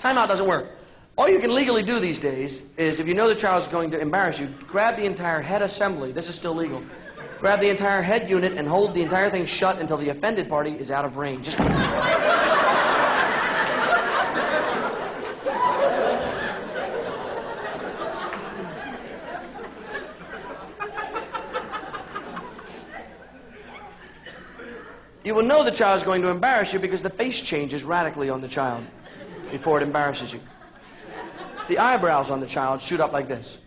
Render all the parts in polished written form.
Timeout doesn't work. All you can legally do these days is, if you know the child is going to embarrass you, grab the entire head assembly. This is still legal. Grab the entire head unit and hold the entire thing shut until the offended party is out of range. Just... You will know the child is going to embarrass you because the face changes radically on the child before it embarrasses you. The eyebrows on the child shoot up like this.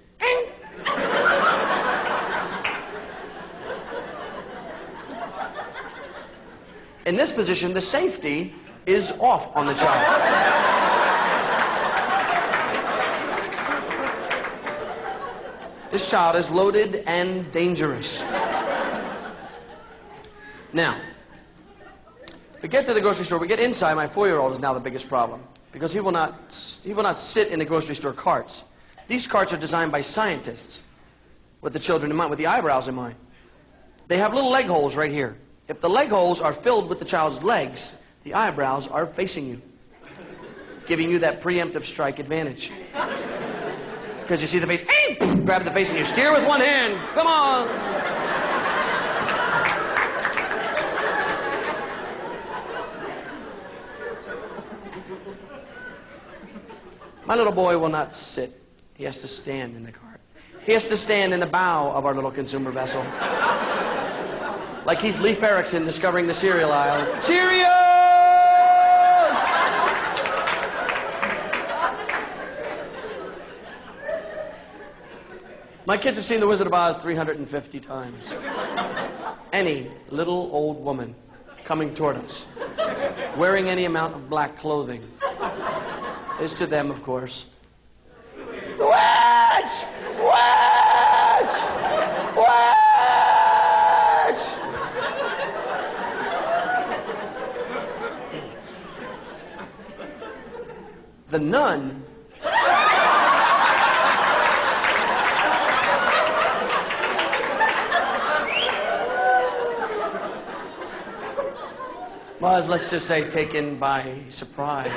In this position, the safety is off on the child. This child is loaded and dangerous. Now, we get to the grocery store, we get inside, my 4-year-old is now the biggest problem. Because he will not sit in the grocery store carts. These carts are designed by scientists with the children in mind, with the eyebrows in mind. They have little leg holes right here. If the leg holes are filled with the child's legs, the eyebrows are facing you, giving you that preemptive strike advantage. Because you see the face, grab the face and you steer with one hand. Come on. My little boy will not sit. He has to stand in the cart. He has to stand in the bow of our little consumer vessel. Like he's Leif Erikson discovering the cereal aisle. Cheerios! My kids have seen The Wizard of Oz 350 times. Any little old woman coming toward us, wearing any amount of black clothing, is to them, of course, the witch! Witch! Witch! The nun was, let's just say, taken by surprise.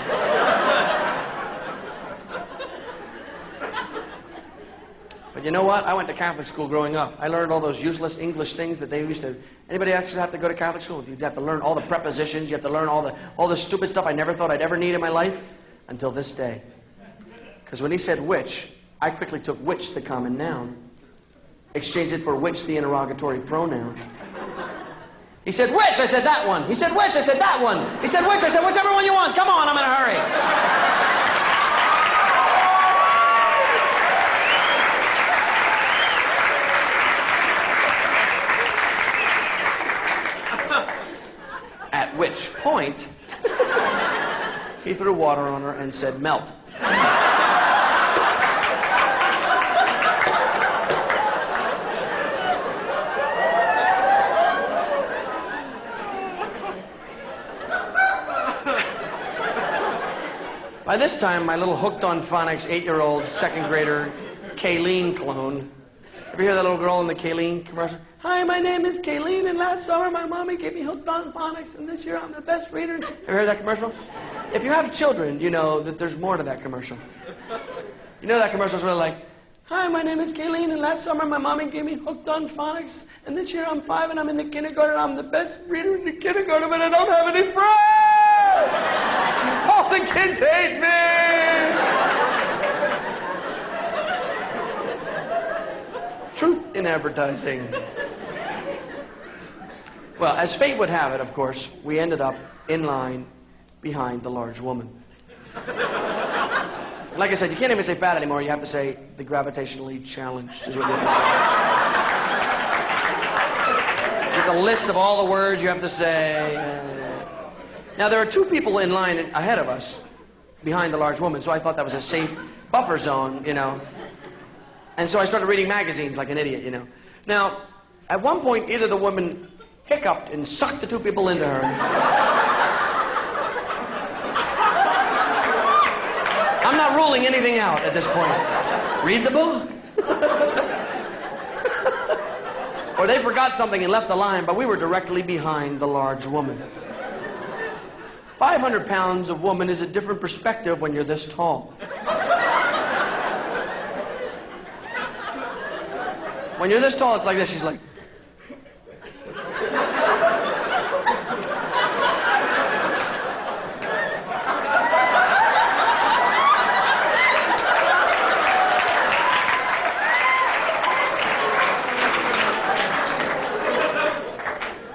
But you know what? I went to Catholic school growing up. I learned all those useless English things that they used to... Anybody actually have to go to Catholic school? You have to learn all the prepositions. You have to learn all the stupid stuff I never thought I'd ever need in my life until this day. Because when he said which, I quickly took which, the common noun, exchanged it for which, the interrogatory pronoun. He said which? I said that one. He said which? I said that one. He said which? I said whichever one you want. Come on, I'm in a hurry. At which point, he threw water on her and said, melt. By this time, my little hooked on phonics 8-year-old second grader Kayleen clone. Ever hear that little girl in the Kayleen commercial? Hi, my name is Kayleen, and last summer my mommy gave me hooked on phonics, and this year I'm the best reader. Ever heard that commercial? If you have children, you know that there's more to that commercial. You know that commercial's really like, hi, my name is Kayleen, and last summer my mommy gave me hooked on phonics, and this year I'm 5 and I'm in the kindergarten. I'm the best reader in the kindergarten, but I don't have any friends! All the kids hate me! Truth in advertising. Well, as fate would have it, of course, we ended up in line behind the large woman. Like I said, you can't even say fat anymore. You have to say the gravitationally challenged is what you have to say. With a list of all the words you have to say. Now, there are 2 people in line ahead of us behind the large woman, so I thought that was a safe buffer zone, you know. And so I started reading magazines like an idiot, you know. Now, at one point, either the woman hiccuped and sucked the 2 people into her. I'm not ruling anything out at this point. Read the book. Or they forgot something and left the line, but we were directly behind the large woman. 500 pounds of woman is a different perspective when you're this tall. When you're this tall, it's like this. She's like...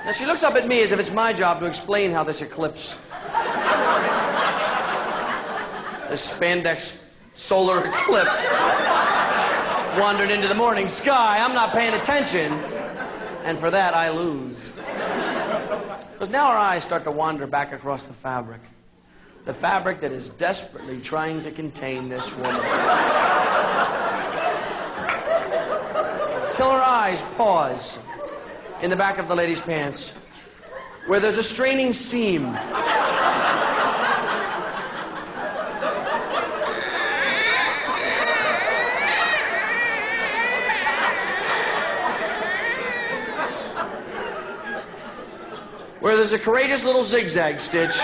Now she looks up at me as if it's my job to explain how this eclipse, this spandex solar eclipse, wandered into the morning sky. I'm not paying attention, and for that I lose. Because now our eyes start to wander back across the fabric that is desperately trying to contain this woman. Till our eyes pause in the back of the lady's pants, where there's a straining seam. Where there's a courageous little zigzag stitch.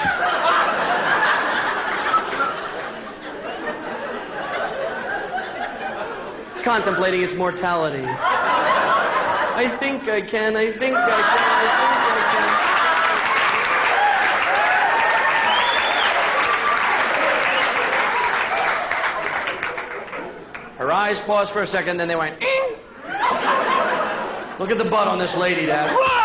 Contemplating its mortality. I think I can, I think I can, I think I can. Her eyes paused for a second, then they went, "Ing!" Look at the butt on this lady, Dad. Whoa!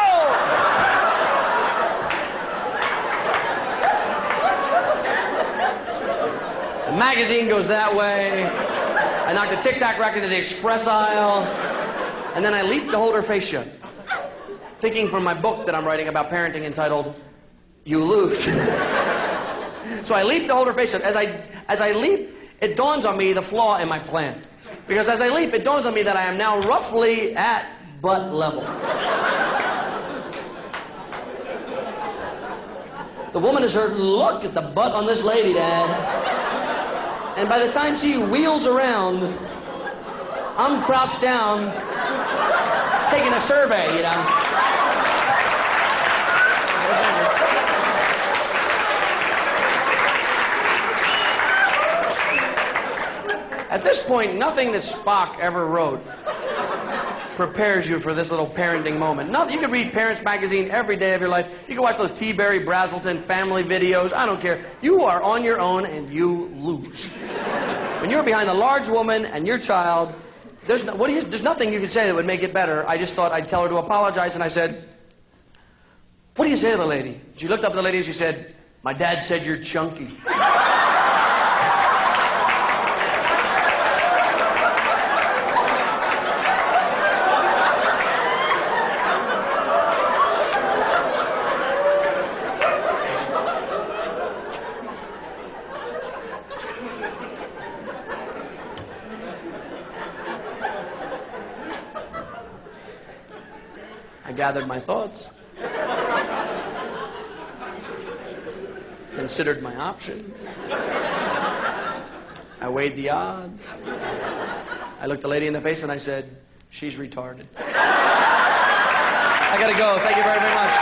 The magazine goes that way. I knock the Tic Tac rack into the express aisle. And then I leap to hold her face shut, thinking from my book that I'm writing about parenting entitled, You Lose. So I leap to hold her face shut. As I leap, it dawns on me the flaw in my plan. Because as I leap, it dawns on me that I am now roughly at butt level. The woman has heard, look at the butt on this lady, Dad. And by the time she wheels around, I'm crouched down, taking a survey, you know. At this point, nothing that Spock ever wrote prepares you for this little parenting moment. You can read Parents Magazine every day of your life. You can watch those T. Berry Brazelton family videos. I don't care. You are on your own and you lose. When you're behind a large woman and your child, there's nothing you can say that would make it better. I just thought I'd tell her to apologize, and I said, what do you say to the lady? She looked up at the lady and she said, my dad said you're chunky. I gathered my thoughts, considered my options, I weighed the odds. I looked the lady in the face and I said, she's retarded. I gotta go. Thank you very, very much.